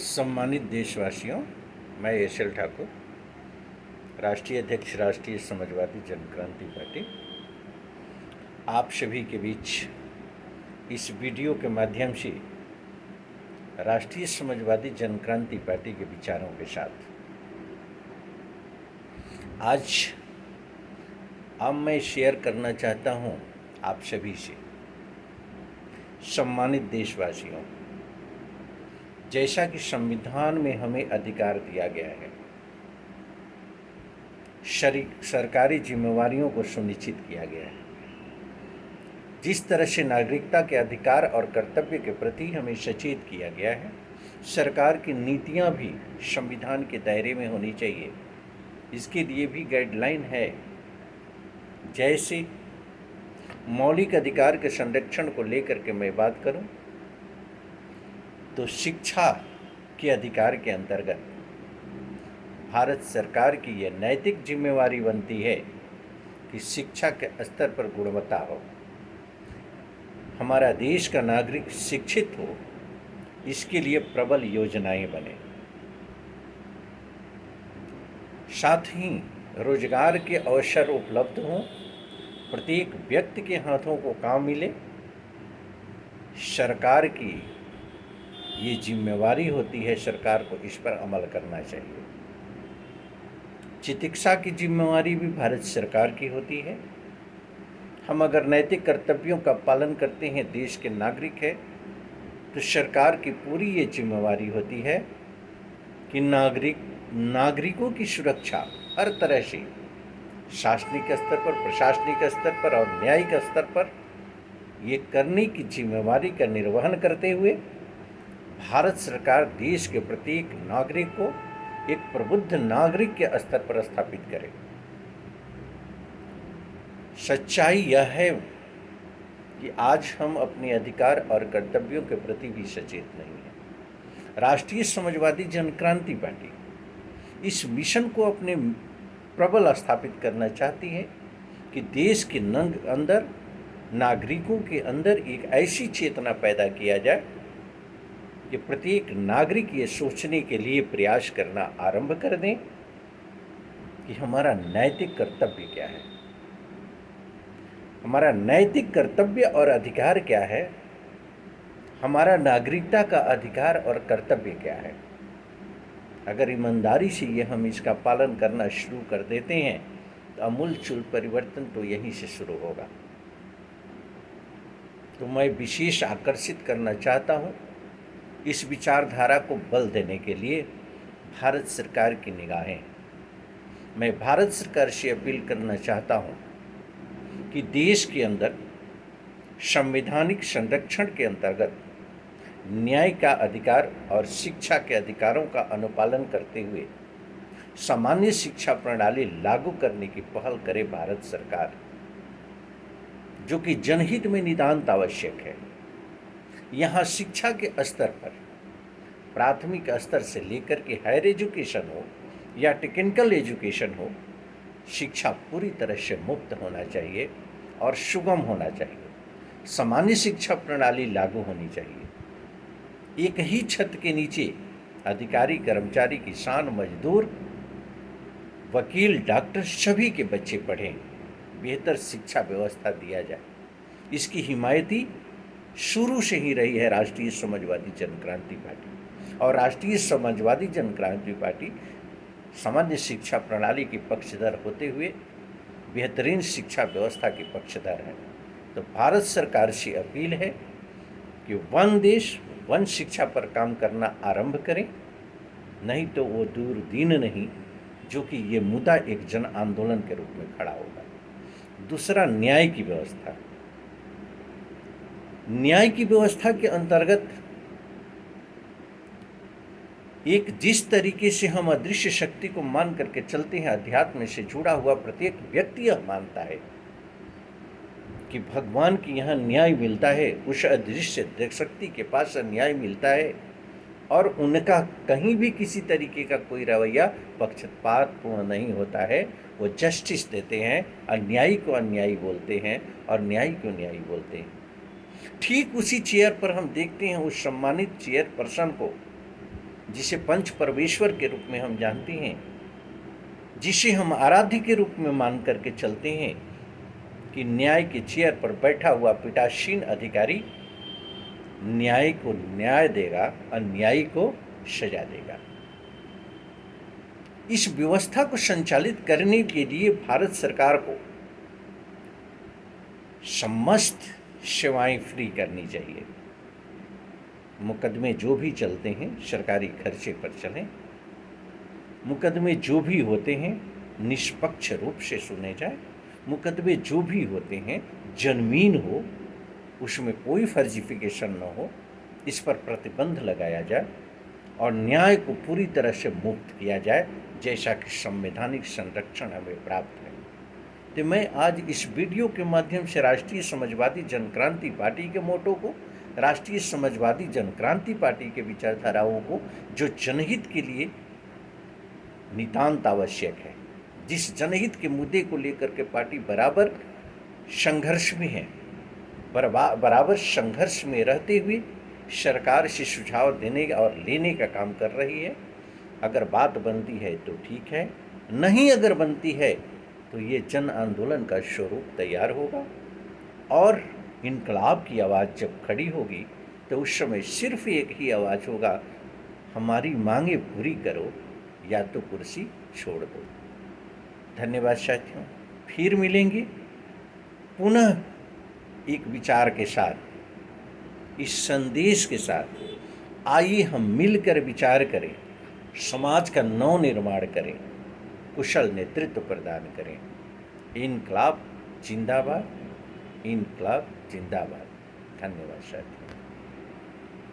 सम्मानित देशवासियों, मैं एस.एल. ठाकुर, राष्ट्रीय अध्यक्ष राष्ट्रीय समाजवादी जनक्रांति पार्टी, आप सभी के बीच इस वीडियो के माध्यम से राष्ट्रीय समाजवादी जनक्रांति पार्टी के विचारों के साथ अब मैं शेयर करना चाहता हूं आप सभी से। सम्मानित देशवासियों, जैसा कि संविधान में हमें अधिकार दिया गया है, सरकारी जिम्मेवारियों को सुनिश्चित किया गया है, जिस तरह से नागरिकता के अधिकार और कर्तव्य के प्रति हमें सचेत किया गया है, सरकार की नीतियां भी संविधान के दायरे में होनी चाहिए। इसके लिए भी गाइडलाइन है। जैसे मौलिक अधिकार के संरक्षण को लेकर के मैं बात करूं तो शिक्षा के अधिकार के अंतर्गत भारत सरकार की यह नैतिक जिम्मेवारी बनती है कि शिक्षा के स्तर पर गुणवत्ता हो, हमारा देश का नागरिक शिक्षित हो, इसके लिए प्रबल योजनाएं बने। साथ ही रोजगार के अवसर उपलब्ध हों, प्रत्येक व्यक्ति के हाथों को काम मिले। सरकार की ये जिम्मेवारी होती है, सरकार को इस पर अमल करना चाहिए। चिकित्सा की जिम्मेवारी भी भारत सरकार की होती है। हम अगर नैतिक कर्तव्यों का पालन करते हैं, देश के नागरिक हैं, तो सरकार की पूरी ये जिम्मेवारी होती है कि नागरिकों की सुरक्षा हर तरह से शासनिक स्तर पर, प्रशासनिक स्तर पर और न्यायिक स्तर पर ये करने की जिम्मेवारी का निर्वहन करते हुए भारत सरकार देश के प्रत्येक नागरिक को एक प्रबुद्ध नागरिक के स्तर पर स्थापित करे। सच्चाई यह है कि आज हम अपने अधिकार और कर्तव्यों के प्रति भी सचेत नहीं हैं। राष्ट्रीय समाजवादी जनक्रांति पार्टी इस मिशन को अपने प्रबल स्थापित करना चाहती है कि देश के अंदर, नागरिकों के अंदर एक ऐसी चेतना पैदा किया जाए कि प्रत्येक नागरिक ये सोचने के लिए प्रयास करना आरंभ कर दें कि हमारा नैतिक कर्तव्य क्या है, हमारा नैतिक कर्तव्य और अधिकार क्या है, हमारा नागरिकता का अधिकार और कर्तव्य क्या है। अगर ईमानदारी से ये हम इसका पालन करना शुरू कर देते हैं तो आमूलचूल परिवर्तन तो यहीं से शुरू होगा। तो मैं विशेष आकर्षित करना चाहता हूँ इस विचारधारा को बल देने के लिए भारत सरकार की निगाहें। मैं भारत सरकार से अपील करना चाहता हूँ कि देश के अंदर संवैधानिक संरक्षण के अंतर्गत न्याय का अधिकार और शिक्षा के अधिकारों का अनुपालन करते हुए सामान्य शिक्षा प्रणाली लागू करने की पहल करे भारत सरकार, जो कि जनहित में नितांत आवश्यक है। यहाँ शिक्षा के स्तर पर, प्राथमिक स्तर से लेकर के हायर एजुकेशन हो या टेक्निकल एजुकेशन हो, शिक्षा पूरी तरह से मुफ्त होना चाहिए और सुगम होना चाहिए। सामान्य शिक्षा प्रणाली लागू होनी चाहिए। एक ही छत के नीचे अधिकारी, कर्मचारी, किसान, मजदूर, वकील, डॉक्टर सभी के बच्चे पढ़ें, बेहतर शिक्षा व्यवस्था दिया जाए। इसकी हिमायती शुरू से ही रही है राष्ट्रीय समाजवादी जनक्रांति पार्टी। और राष्ट्रीय समाजवादी जनक्रांति पार्टी सामान्य शिक्षा प्रणाली की पक्षधर होते हुए बेहतरीन शिक्षा व्यवस्था की पक्षधर है। तो भारत सरकार से अपील है कि वन देश वन शिक्षा पर काम करना आरंभ करें, नहीं तो वो दूर दिन नहीं, जो कि ये मुद्दा एक जन आंदोलन के रूप में खड़ा होगा। दूसरा, न्याय की व्यवस्था। न्याय की व्यवस्था के अंतर्गत एक जिस तरीके से हम अदृश्य शक्ति को मान करके चलते हैं, अध्यात्म से जुड़ा हुआ प्रत्येक व्यक्ति यह मानता है कि भगवान की यहाँ न्याय मिलता है, उस अदृश्य शक्ति के पास न्याय मिलता है और उनका कहीं भी किसी तरीके का कोई रवैया पक्षपातपूर्ण नहीं होता है। वो जस्टिस देते हैं, अन्यायी को अन्यायी बोलते हैं और न्यायी को न्यायी बोलते हैं। ठीक उसी चेयर पर हम देखते हैं उस सम्मानित चेयर पर्सन को जिसे पंच परमेश्वर के रूप में हम जानते हैं, जिसे हम आराध्य के रूप में मान करके चलते हैं कि न्याय के चेयर पर बैठा हुआ पीठासीन अधिकारी न्याय को न्याय देगा, अन्यायी को सजा देगा। इस व्यवस्था को संचालित करने के लिए भारत सरकार को समस्त सेवाएं फ्री करनी चाहिए। मुकदमे जो भी चलते हैं सरकारी खर्चे पर चलें, मुकदमे जो भी होते हैं निष्पक्ष रूप से सुने जाए, मुकदमे जो भी होते हैं जनमीन हो, उसमें कोई फर्जिफिकेशन न हो, इस पर प्रतिबंध लगाया जाए और न्याय को पूरी तरह से मुक्त किया जाए, जैसा कि संवैधानिक संरक्षण हमें प्राप्त है। तो मैं आज इस वीडियो के माध्यम से राष्ट्रीय समाजवादी जनक्रांति पार्टी के मोटो को, राष्ट्रीय समाजवादी जनक्रांति पार्टी के विचारधाराओं को, जो जनहित के लिए नितांत आवश्यक है, जिस जनहित के मुद्दे को लेकर के पार्टी बराबर संघर्ष में है, बराबर संघर्ष में रहते हुए सरकार से सुझाव देने और लेने का काम कर रही है। अगर बात बनती है तो ठीक है, नहीं अगर बनती है तो ये जन आंदोलन का स्वरूप तैयार होगा और इनकलाब की आवाज़ जब खड़ी होगी तो उस समय सिर्फ एक ही आवाज़ होगा, हमारी मांगे पूरी करो या तो कुर्सी छोड़ दो। धन्यवाद साथियों, फिर मिलेंगे पुनः एक विचार के साथ, इस संदेश के साथ। आइए हम मिलकर विचार करें, समाज का नव निर्माण करें, कुशल नेतृत्व प्रदान करें। इनकलाब जिंदाबाद, इनकलाब जिंदाबाद। धन्यवाद साथियों।